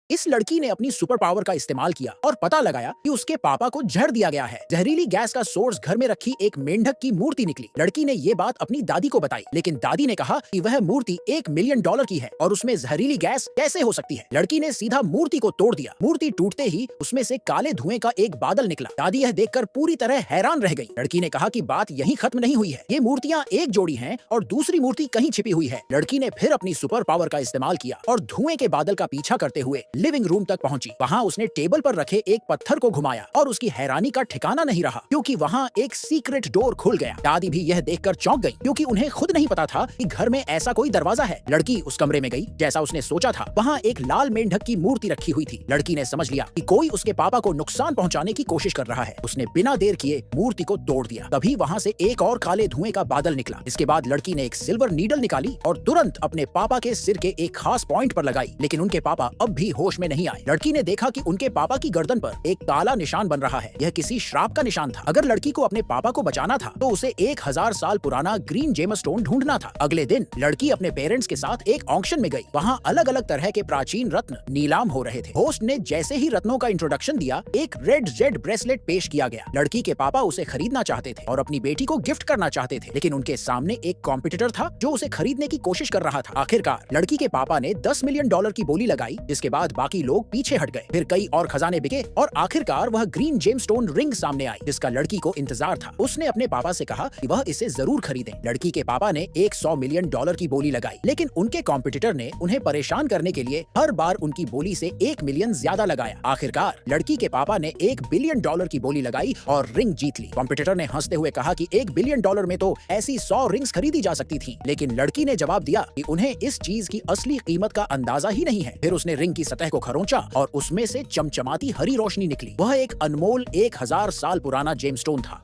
इस लड़की ने अपनी सुपर पावर का इस्तेमाल किया और पता लगाया कि उसके पापा को जहर दिया गया है। जहरीली गैस का सोर्स घर में रखी एक मेंढक की मूर्ति निकली। लड़की ने ये बात अपनी दादी को बताई, लेकिन दादी ने कहा कि वह मूर्ति $1 मिलियन की है और उसमें जहरीली गैस कैसे हो सकती है। लड़की ने सीधा मूर्ति को तोड़ दिया। मूर्ति टूटते ही उसमें से काले धुएं का एक बादल निकला। दादी यह देखकर पूरी तरह हैरान रह गई। लड़की ने कहा कि बात यहीं खत्म नहीं हुई है, ये मूर्तियां एक जोड़ी हैं और दूसरी मूर्ति कहीं छिपी हुई है। लड़की ने फिर अपनी सुपर पावर का इस्तेमाल किया और धुएं के बादल का पीछा करते हुए लिविंग रूम तक पहुंची। वहां उसने टेबल पर रखे एक पत्थर को घुमाया और उसकी हैरानी का ठिकाना नहीं रहा, क्योंकि वहां एक सीक्रेट डोर खुल गया। दादी भी यह देखकर चौंक गई, क्योंकि उन्हें खुद नहीं पता था कि घर में ऐसा कोई दरवाजा है। लड़की उस कमरे में गई जैसा उसने सोचा था। वहां एक लाल मेंढक की मूर्ति रखी हुई थी। लड़की ने समझ लिया कि कोई उसके पापा को नुकसान पहुंचाने की कोशिश कर रहा है। उसने बिना देर किए मूर्ति को तोड़ दिया। तभी वहां से एक और काले धुएं का बादल निकला। इसके बाद लड़की ने एक सिल्वर नीडल निकाली और तुरंत अपने पापा के सिर के एक खास पॉइंट पर लगाई, लेकिन उनके पापा अब भी होश में नहीं आए। लड़की ने देखा कि उनके पापा की गर्दन पर एक काला निशान बन रहा है। यह किसी श्राप का निशान था। अगर लड़की को अपने पापा को बचाना था तो उसे 1000 साल पुराना ग्रीन जेमस्टोन ढूंढना था। अगले दिन लड़की अपने पेरेंट्स के साथ एक ऑक्शन में गई। वहां अलग अलग तरह के प्राचीन रत्न नीलाम हो रहे थे। होस्ट ने जैसे ही रत्नों का इंट्रोडक्शन दिया, एक रेड जेड ब्रेसलेट पेश किया गया। लड़की के पापा उसे खरीदना चाहते थे और अपनी बेटी को गिफ्ट करना चाहते थे, लेकिन उनके सामने एक कॉम्पिटिटर था जो उसे खरीदने की कोशिश कर रहा था। आखिरकार लड़की के पापा ने $10 मिलियन की बोली लगाई, जिसके बाद बाकी लोग पीछे हट गए। फिर कई और खजाने बिके और आखिरकार वह ग्रीन जेमस्टोन रिंग सामने आई, जिसका लड़की को इंतजार था। उसने अपने पापा से कहा कि वह इसे जरूर खरीदें। लड़की के पापा ने $100 मिलियन की बोली लगाई, लेकिन उनके कॉम्पिटिटर ने उन्हें परेशान करने के लिए हर बार उनकी बोली से 1 मिलियन ज्यादा लगाया। आखिरकार लड़की के पापा ने $1 बिलियन की बोली लगाई और रिंग जीत ली। कॉम्पिटिटर ने हंसते हुए कहा कि $1 बिलियन में तो ऐसी 100 रिंग्स खरीदी जा सकती थी, लेकिन लड़की ने जवाब दिया कि उन्हें इस चीज की असली कीमत का अंदाजा ही नहीं है। फिर उसने रिंग की सतह को खरोंचा और उसमें से चमचमाती हरी रोशनी निकली। वह एक अनमोल 1000 साल पुराना जेमस्टोन था।